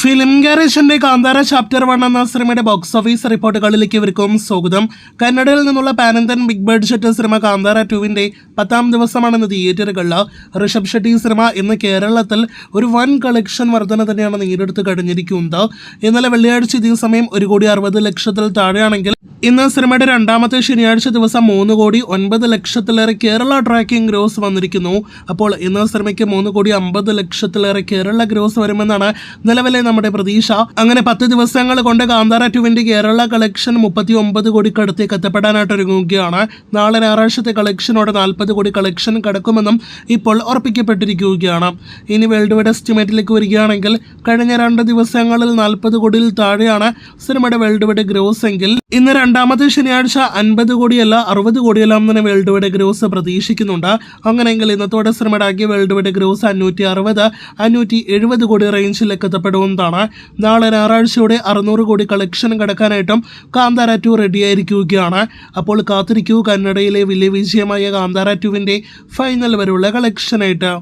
Film ഗാരേജിന്റെ Kantara chapter 1 എന്ന സിനിമയുടെ box office റിപ്പോർട്ടുകളിലേക്ക് ഇവർക്കും സ്വാഗതം. കന്നഡയിൽ നിന്നുള്ള പാനന്തൻ ബിഗ് ബഡ്ജറ്റ് സിനിമ കാന്താര 2വിന്റെ 10ാം ദിവസമാണെന്ന് തിയേറ്ററുകളിൽ. ഋഷഭ് ഷെട്ടി സിനിമ ഇന്ന് കേരളത്തിൽ ഒരു വൻ കളക്ഷൻ വർധന തന്നെയാണ് നേരിടുത്ത് കഴിഞ്ഞിരിക്കുന്നത്. ഇന്നലെ വെള്ളിയാഴ്ച ഇതേ സമയം 1,60,00,000 താഴെയാണെങ്കിൽ ഇന്ന് സിനിമയുടെ രണ്ടാമത്തെ ശനിയാഴ്ച ദിവസം 3,09,00,000 കേരള ട്രാക്കിംഗ് ഗ്രോസ് വന്നിരിക്കുന്നു. അപ്പോൾ ഇന്ന് സിനിമയ്ക്ക് 3,50,00,000 കേരള ഗ്രോസ് വരുമെന്നാണ് നിലവിലെ നമ്മുടെ പ്രതീക്ഷ. അങ്ങനെ 10 ദിവസങ്ങൾ കൊണ്ട് കാന്താര 2വിന്റെ കേരള കളക്ഷൻ 39 കോടിക്കടുത്തേക്ക് എത്തപ്പെടാനായിട്ട് ഒരുങ്ങുകയാണ്. നാളെ ഞായറാഴ്ചത്തെ കളക്ഷനോടെ 40 കോടി കളക്ഷൻ കടക്കുമെന്നും ഇപ്പോൾ ഉറപ്പിക്കപ്പെട്ടിരിക്കുകയാണ്. ഇനി വേൾഡ് വൈഡ് എസ്റ്റിമേറ്റിലേക്ക് വരികയാണെങ്കിൽ കഴിഞ്ഞ 2 ദിവസങ്ങളിൽ 40 കോടിയിൽ താഴെയാണ് സിനിമയുടെ വേൾഡ് വൈഡ് ഗ്രോസ് എങ്കിൽ ഇന്ന് രണ്ടാമത്തെ ശനിയാഴ്ച 50 കോടിയല്ല 60 കോടിയെല്ലാം തന്നെ വേൾഡ് വൈഡ് ഗ്രോസ് പ്രതീക്ഷിക്കുന്നുണ്ട്. അങ്ങനെയെങ്കിൽ ഇന്നത്തോടെ സിനിമയുടെ ആകെ വേൾഡ് വൈഡ് ഗ്രോസ് 560-570 കോടി റേഞ്ചിലേക്ക് എത്തപ്പെടുന്നതാണ്. നാളെ ഞായറാഴ്ചയോടെ 600 കോടി കളക്ഷൻ കടക്കാനായിട്ടും കാന്താര 2 റെഡിയായിരിക്കുകയാണ്. അപ്പോൾ കാത്തിരിക്കൂ കന്നഡയിലെ വലിയ വിജയമായ കാന്താര 2വിന്റെ ഫൈനൽ വരെയുള്ള കളക്ഷനായിട്ട്.